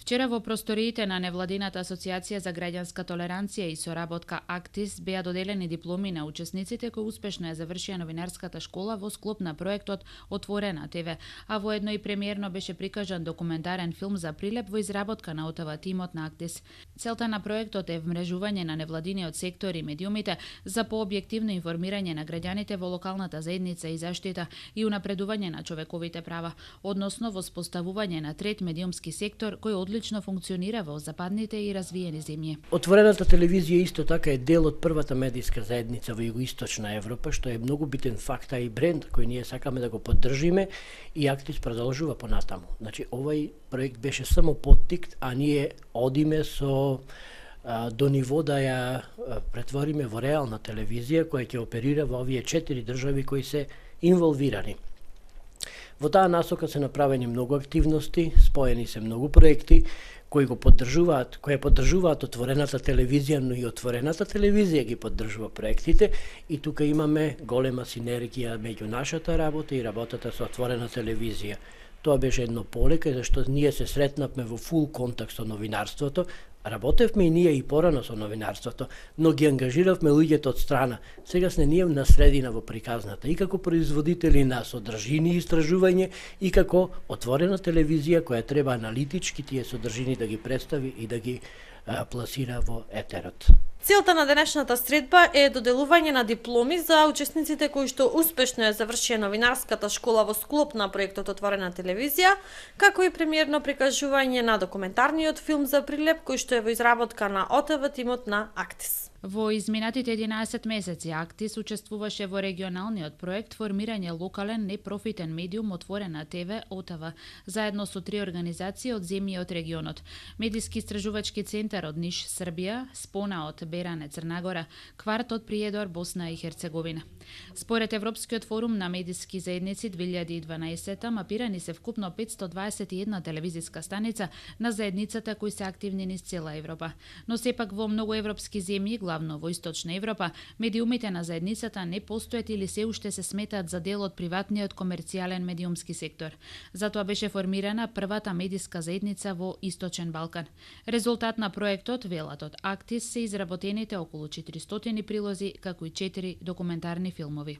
Вчера во просториите на Невладината асоциација за граѓанска толеранција и соработка Актис беа доделени дипломи на учесниците кои успешно ја завршија новинарската школа во склоп на проектот Отворена ТВ, а воедно и премиерно беше прикажан документарен филм за Прилеп во изработка на ОТВ тимот на Актис. Целта на проектот е вмрежување на невладиниот сектор и медиумите за пообјективно информирање на граѓаните во локалната заедница и заштита и унапредување на човековите права, односно воспоставување на трет медиумски сектор кој одлично функционира во западните и развиени земји. Отворената телевизија исто така е дел од првата медиска заедница во Југоисточна Европа, што е многу битен факт и бренд кој ние сакаме да го поддржиме и Актис продолжува понатаму. Значи овај проект беше само поттикт, а ние одиме до ниво да ја претвориме во реална телевизија која ќе оперира во овие 4 држави кои се инволвирани. Во таа насока се направени многу активности, споени се многу проекти кои поддржуваат отворената телевизија, но и отворената телевизија ги поддржува проектите и тука имаме голема синергија меѓу нашата работа и работата со отворена телевизија. Тоа беше едно полека, зашто ние се сретнавме во фул контакт со новинарството, работевме и ние и порано со новинарството, но ги ангажиравме луѓето од страна. Сега сме ние на средина во приказната, и како производители на содржини и истражување, и како отворена телевизија која треба аналитички тие содржини да ги представи и да ги пласира во етерот. Целта на денешната средба е доделување на дипломи за учесниците кои што успешно ја завршија новинарската школа во склоп на проектот Отворена телевизија, како и премиерно прикажување на документарниот филм за Прилеп кој што е во изработка на ОТВ тимот на Актис. Во изминатите 11 месеци Актис учествуваше во регионалниот проект формирање локален непрофитен медиум Отворена ТВ ОТВ, заедно со 3 организации од земји од регионот: Медиски истражувачки центар од Ниш, Србија, Спона од Беране, Црнагора, Кварт од Приедор, Босна и Херцеговина. Според Европскиот форум на медиски заедници 2012 мапирани се вкупно 521 телевизиска станица на заедницата кои се активни низ цела Европа. Но сепак во многу европски земји, главно во Источна Европа, медиумите на заедницата не постојат или се уште се сметаат за дел од приватниот комерцијален медиумски сектор. Затоа беше формирана првата медиска заедница во Источен Балкан. Резултат на проектот, велат од Актис, се изработените околу 400 прилози, како и 4 документарни филмови.